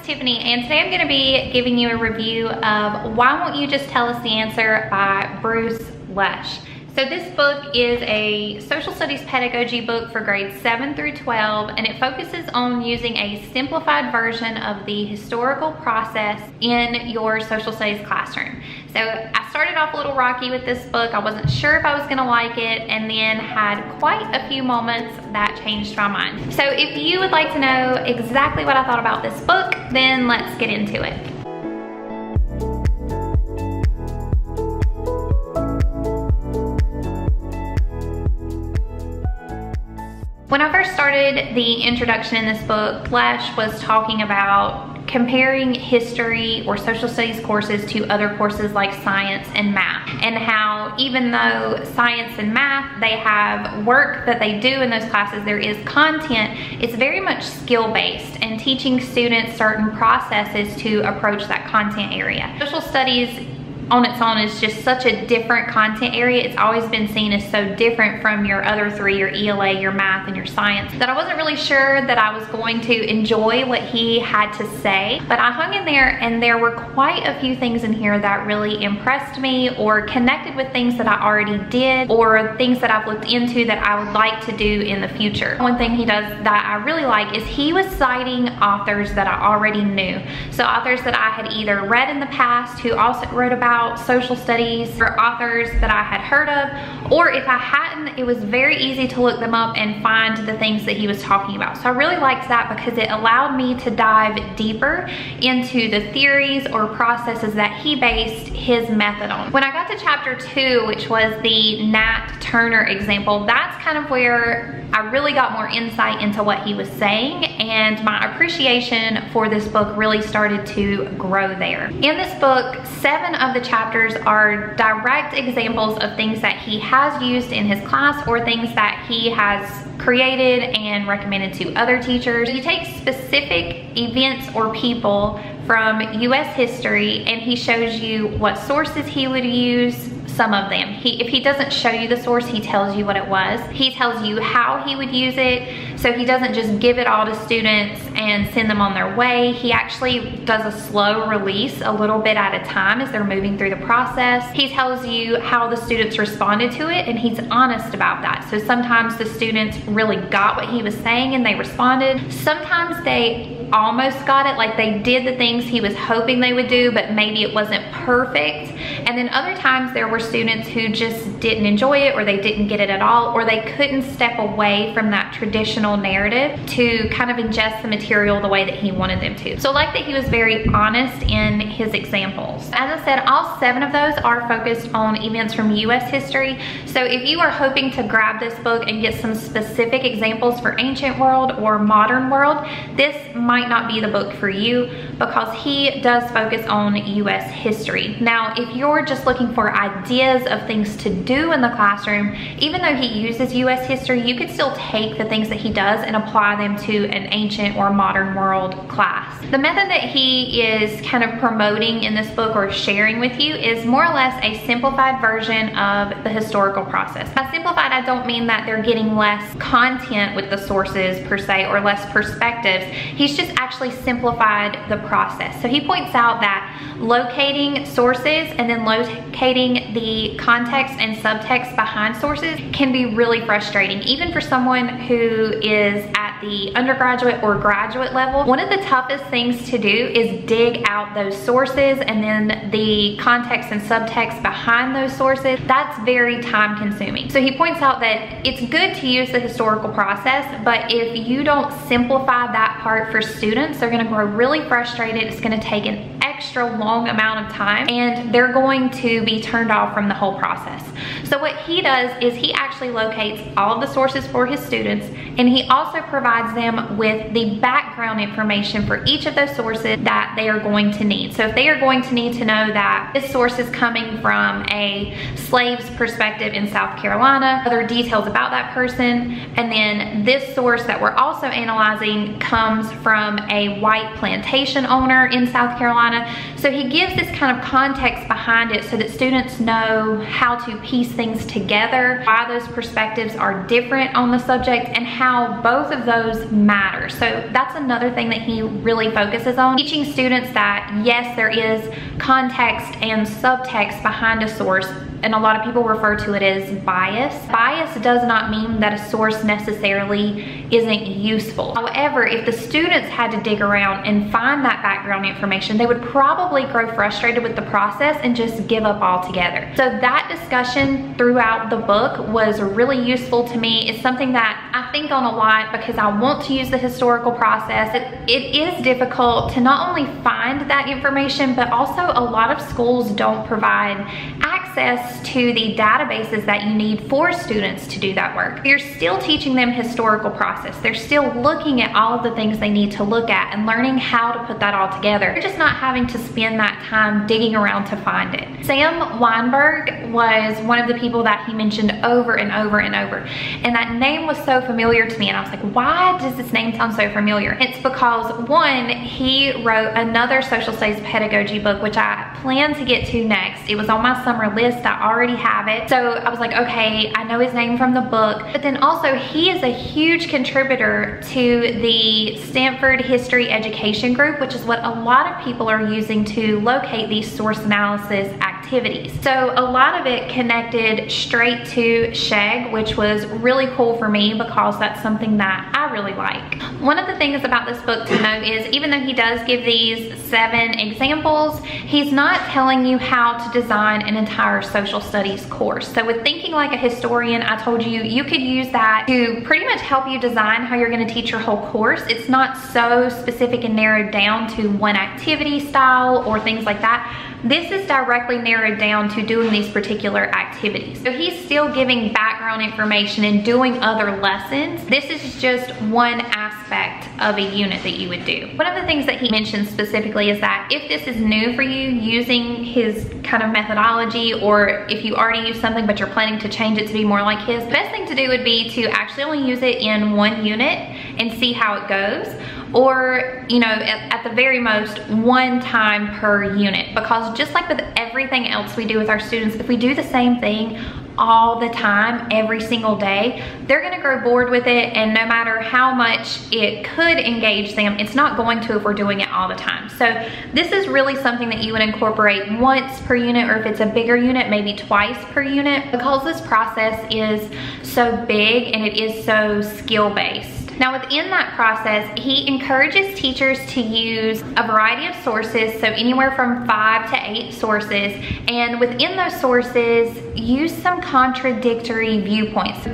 it's Tiffany, and today I'm going to be giving you a review of Why Won't You Just Tell Us the Answer by Bruce Lesh. So this book is a social studies pedagogy book for grades 7 through 12, and it focuses on using a simplified version of the historical process in your social studies classroom. So I started off a little rocky with this book. I wasn't sure if I was gonna like it, and then had quite a few moments that changed my mind. So if you would like to know exactly what I thought about this book, then let's get into it. When I first started the introduction in this book, Lesh was talking about comparing history or social studies courses to other courses like science and math, and how even though science and math, they have work that they do in those classes, there is content, it's very much skill-based and teaching students certain processes to approach that content area. Social studies on its own is just such a different content area. It's always been seen as so different from your other three, your ELA, your math, and your science, that I wasn't really sure that I was going to enjoy what he had to say. But I hung in there, and there were quite a few things in here that really impressed me or connected with things that I already did or things that I've looked into that I would like to do in the future. One thing he does that I really like is he was citing authors that I already knew. So authors that I had either read in the past who also wrote about social studies, or authors that I had heard of, or if I hadn't, it was very easy to look them up and find the things that he was talking about. So I really liked that because it allowed me to dive deeper into the theories or processes that he based his method on. When I got to chapter 2, which was the Nat Turner example, that's kind of where I really got more insight into what he was saying, and my appreciation for this book really started to grow there. In this book, 7 of the chapters are direct examples of things that he has used in his class or things that he has created and recommended to other teachers. He takes specific events or people from US history, and he shows you what sources he would use. Some of them. If he doesn't show you the source, he tells you what it was. He tells you how he would use it. So he doesn't just give it all to students and send them on their way. He actually does a slow release, a little bit at a time as they're moving through the process. He tells you how the students responded to it, and he's honest about that. So sometimes the students really got what he was saying and they responded. Sometimes they almost got it, like they did the things he was hoping they would do, but maybe it wasn't perfect. And then other times there were students who just didn't enjoy it, or they didn't get it at all, or they couldn't step away from that traditional narrative to kind of ingest the material the way that he wanted them to. So I like that he was very honest in his examples. As I said, all 7 of those are focused on events from US history. So if you are hoping to grab this book and get some specific examples for ancient world or modern world, this might not be the book for you, because he does focus on US history. Now, if you're just looking for ideas of things to do in the classroom, even though he uses US history, you could still take the things that he does and apply them to an ancient or modern world class. The method that he is kind of promoting in this book or sharing with you is more or less a simplified version of the historical process. By simplified, I don't mean that they're getting less content with the sources per se, or less perspectives. He's just actually simplified the process. So he points out that locating sources and then locating the context and subtext behind sources can be really frustrating, even for someone who is at the undergraduate or graduate level. One of the toughest things to do is dig out those sources and then the context and subtext behind those sources. That's very time consuming. So he points out that it's good to use the historical process, but if you don't simplify that part for students, they're going to grow really frustrated. It's going to take an extra long amount of time, and they're going to be turned off from the whole process. So what he does is he actually locates all of the sources for his students, and he also provides them with the background information for each of those sources that they are going to need. So if they are going to need to know that this source is coming from a slave's perspective in South Carolina, other details about that person, and then this source that we're also analyzing comes from a white plantation owner in South Carolina, So he gives this kind of context behind it so that students know how to piece things together, why those perspectives are different on the subject, and how both of those matter. So that's another thing that he really focuses on, teaching students that yes, there is context and subtext behind a source, and a lot of people refer to it as bias. Bias does not mean that a source necessarily isn't useful. However, if the students had to dig around and find that background information, they would probably grow frustrated with the process and just give up altogether. So that discussion throughout the book was really useful to me. It's something that I think on a lot because I want to use the historical process. It is difficult to not only find that information, but also a lot of schools don't provide access to the databases that you need for students to do that work. You're still teaching them historical process. They're still looking at all of the things they need to look at and learning how to put that all together. You're just not having to spend that time digging around to find it. Sam Weinberg was one of the people that he mentioned over and over and over. And that name was so familiar to me, and I was like, why does this name sound so familiar? It's because one, he wrote another social studies pedagogy book, which I plan to get to next. It was on my summer list. I already have it. So I was like, okay, I know his name from the book, but then also he is a huge contributor to the Stanford History Education Group, which is what a lot of people are using to locate these source analysis activities. So a lot of it connected straight to SHEG, which was really cool for me because that's something that I really like. One of the things about this book to note is even though he does give these 7 examples, he's not telling you how to design an entire social studies course. So with thinking like a historian, I told you, you could use that to pretty much help you design how you're going to teach your whole course. It's not so specific and narrowed down to one activity style or things like that. This is directly narrowed down to doing these particular activities. So he's still giving background information and doing other lessons. This is just one aspect of a unit that you would do. One of the things that he mentioned specifically is that if this is new for you, using his kind of methodology, or if you already use something but you're planning to change it to be more like his, the best thing to do would be to actually only use it in one unit and see how it goes. Or, you know, at the very most, one time per unit. Because just like with everything else we do with our students, if we do the same thing all the time, every single day, they're gonna grow bored with it, and no matter how much it could engage them, it's not going to if we're doing it all the time. So this is really something that you would incorporate once per unit, or if it's a bigger unit, maybe twice per unit, because this process is so big and it is so skill-based. Now within that process, he encourages teachers to use a variety of sources, so anywhere from 5 to 8 sources, and within those sources, use some contradictory viewpoints.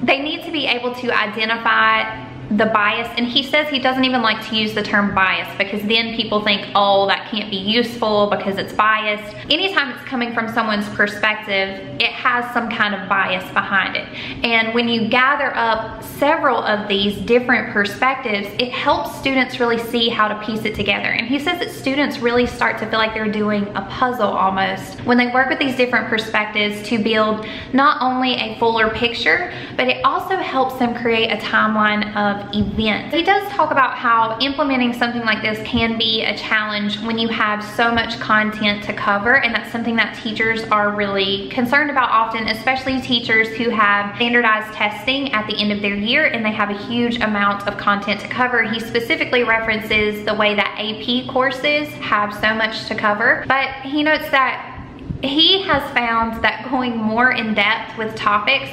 They need to be able to identify the bias, and he says he doesn't even like to use the term bias because then people think, oh, that can't be useful because it's biased. Anytime it's coming from someone's perspective, it has some kind of bias behind it. And when you gather up several of these different perspectives, it helps students really see how to piece it together. And he says that students really start to feel like they're doing a puzzle almost when they work with these different perspectives to build not only a fuller picture, but it also helps them create a timeline of events. He does talk about how implementing something like this can be a challenge when you have so much content to cover, and that's something that teachers are really concerned about often, especially teachers who have standardized testing at the end of their year and they have a huge amount of content to cover. He specifically references the way that AP courses have so much to cover, but he notes that he has found that going more in depth with topics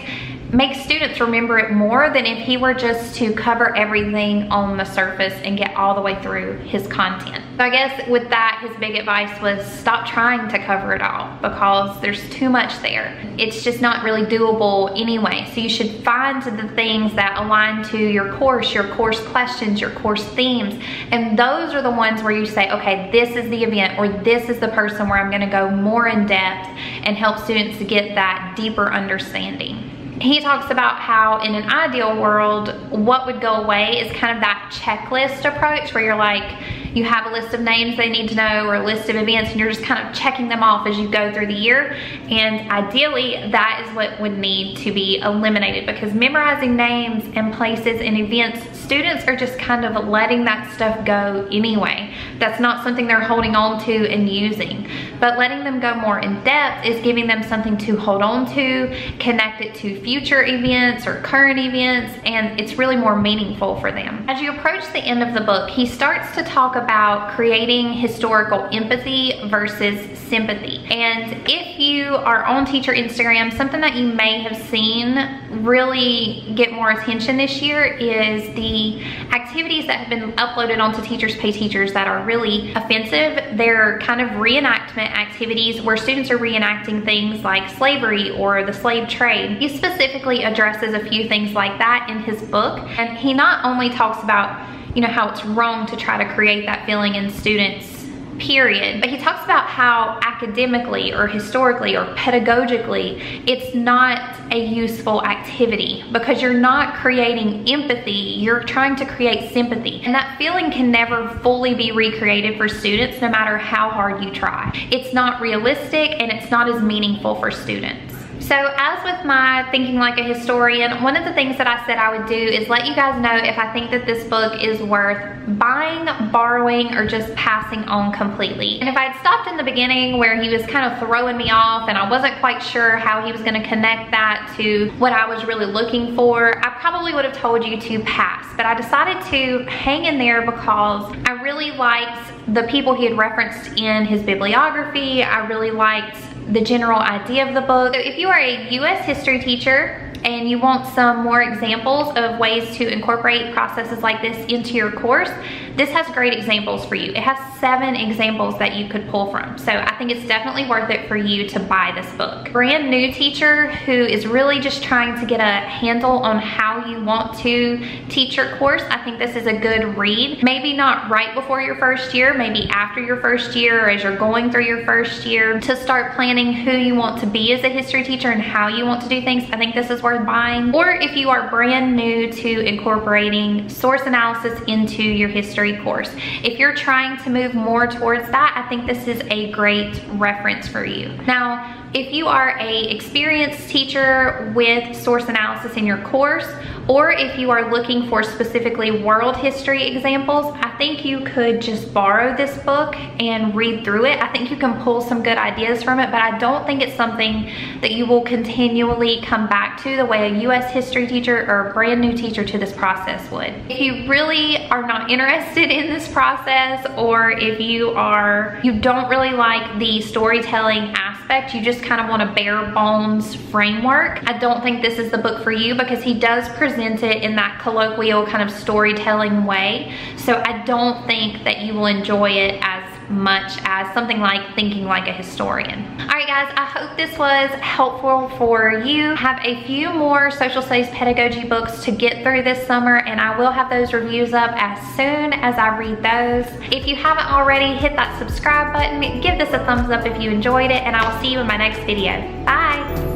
makes students remember it more than if he were just to cover everything on the surface and get all the way through his content. So I guess with that, his big advice was stop trying to cover it all because there's too much there. It's just not really doable anyway. So you should find the things that align to your course questions, your course themes, and those are the ones where you say, okay, this is the event, or this is the person where I'm gonna go more in depth and help students to get that deeper understanding. He talks about how in an ideal world, what would go away is kind of that checklist approach where you're like, you have a list of names they need to know or a list of events, and you're just kind of checking them off as you go through the year. And ideally, that is what would need to be eliminated, because memorizing names and places and events, students are just kind of letting that stuff go anyway. That's not something they're holding on to and using. But letting them go more in depth is giving them something to hold on to, connect it to future events or current events, and it's really more meaningful for them. As you approach the end of the book, he starts to talk about creating historical empathy versus sympathy. And if you are on teacher Instagram, something that you may have seen really get more attention this year is the activities that have been uploaded onto Teachers Pay Teachers that are really offensive. They're kind of reenactment activities where students are reenacting things like slavery or the slave trade. He specifically addresses a few things like that in his book, and he not only talks about, you know, how it's wrong to try to create that feeling in students, period, but he talks about how academically or historically or pedagogically it's not a useful activity, because you're not creating empathy, you're trying to create sympathy, and that feeling can never fully be recreated for students no matter how hard you try. It's not realistic and it's not as meaningful for students. So as with my Thinking Like a Historian, one of the things that I said I would do is let you guys know if I think that this book is worth buying, borrowing, or just passing on completely. And if I had stopped in the beginning where he was kind of throwing me off and I wasn't quite sure how he was going to connect that to what I was really looking for, I probably would have told you to pass. But I decided to hang in there because I really liked the people he had referenced in his bibliography. I really liked the general idea of the book. So if you are a U.S. history teacher and you want some more examples of ways to incorporate processes like this into your course, this has great examples for you. It has 7 examples that you could pull from. So I think it's definitely worth it for you to buy this book. Brand new teacher who is really just trying to get a handle on how you want to teach your course, I think this is a good read. Maybe not right before your first year, maybe after your first year or as you're going through your first year, to start planning who you want to be as a history teacher and how you want to do things. I think this is worth buying. Or if you are brand new to incorporating source analysis into your history course, if you're trying to move more towards that, I think this is a great reference for you. Now, if you are a experienced teacher with source analysis in your course, or if you are looking for specifically world history examples, I think you could just borrow this book and read through it. I think you can pull some good ideas from it, but I don't think it's something that you will continually come back to the way a U.S. history teacher or a brand new teacher to this process would. If you really are not interested in this process, or if you don't really like the storytelling aspect, you just kind of want a bare bones framework, I don't think this is the book for you, because he does present it in that colloquial kind of storytelling way. So I don't think that you will enjoy it as much as something like Thinking Like a Historian. All right guys, I hope this was helpful for you. I have a few more social studies pedagogy books to get through this summer, and I will have those reviews up as soon as I read those. If you haven't already, hit that subscribe button, give this a thumbs up if you enjoyed it, and I will see you in my next video. Bye.